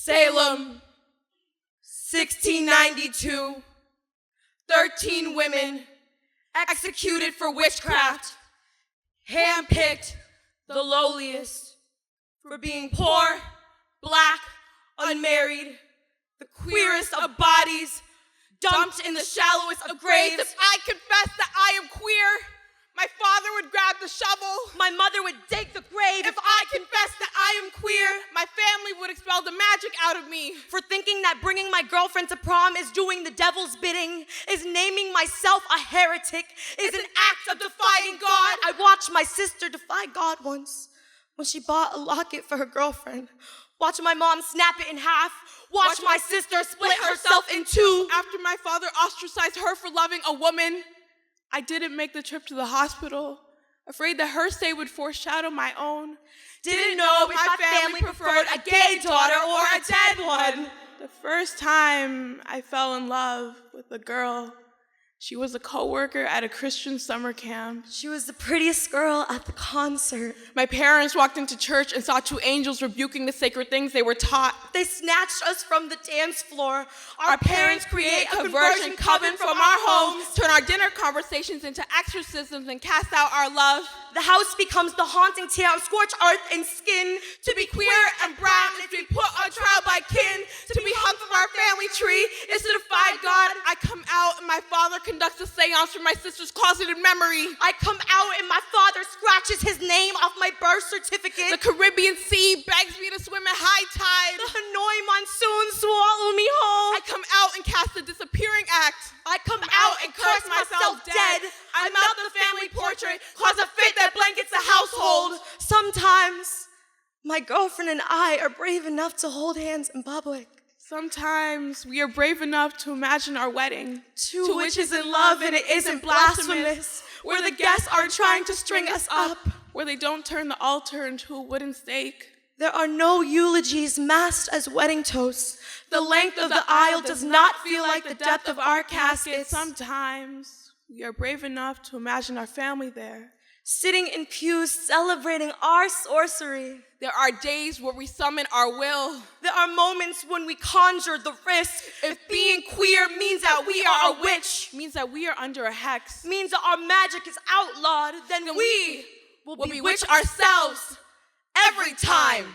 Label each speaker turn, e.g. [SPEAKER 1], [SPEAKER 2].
[SPEAKER 1] Salem, 1692, 13 women executed for witchcraft, handpicked the lowliest for being poor, black, unmarried, the queerest of bodies, dumped in the shallowest of graves.
[SPEAKER 2] If I confess that I am queer, my father would grab the shovel.
[SPEAKER 1] My mother would dig the grave.
[SPEAKER 2] If I confess that I am queer, my family would expel the magic out of me.
[SPEAKER 1] For thinking that bringing my girlfriend to prom is doing the devil's bidding, is naming myself a heretic, is an act of defying God. I watched my sister defy God once when she bought a locket for her girlfriend. Watch my mom snap it in half. Watch my sister split herself in two.
[SPEAKER 2] After my father ostracized her for loving a woman, I didn't make the trip to the hospital, afraid that her stay would foreshadow my own.
[SPEAKER 1] Didn't know if my family preferred a gay daughter or a dead one.
[SPEAKER 2] The first time I fell in love with a girl, she was a co-worker at a Christian summer camp.
[SPEAKER 1] She was the prettiest girl at the concert.
[SPEAKER 2] My parents walked into church and saw two angels rebuking the sacred things they were taught.
[SPEAKER 1] They snatched us from the dance floor. Our parents create a conversion coven from our homes.
[SPEAKER 2] Turn our dinner conversations into exorcisms and cast out our love.
[SPEAKER 1] The house becomes the haunting tale of scorched earth and skin.
[SPEAKER 2] To be queer and brown is to be put on trial by kin. To be hung from our family tree is to defy God. I come out and my father conducts a seance for my sister's closeted memory.
[SPEAKER 1] I come out and my father scratches his name off my birth certificate.
[SPEAKER 2] The Caribbean Sea begs me to swim at high tide.
[SPEAKER 1] The Hanoi monsoon swallow me whole.
[SPEAKER 2] I come out and cast the disappearing act.
[SPEAKER 1] I come out and curse myself dead. I mount the family portrait, cause a fit that blankets the household. Sometimes my girlfriend and I are brave enough to hold hands in public.
[SPEAKER 2] Sometimes we are brave enough to imagine our wedding.
[SPEAKER 1] Two witches in love and it isn't blasphemous. Where the guests aren't trying to string us up.
[SPEAKER 2] Where they don't turn the altar into a wooden stake.
[SPEAKER 1] There are no eulogies masked as wedding toasts. The length of the aisle does not feel like the depth of our caskets.
[SPEAKER 2] Sometimes we are brave enough to imagine our family there.
[SPEAKER 1] Sitting in pews celebrating our sorcery.
[SPEAKER 2] There are days where we summon our will.
[SPEAKER 1] There are moments when we conjure the risk. If being queer means that we are a witch,
[SPEAKER 2] means that we are under a hex,
[SPEAKER 1] means that our magic is outlawed, then we will bewitch
[SPEAKER 2] ourselves every time.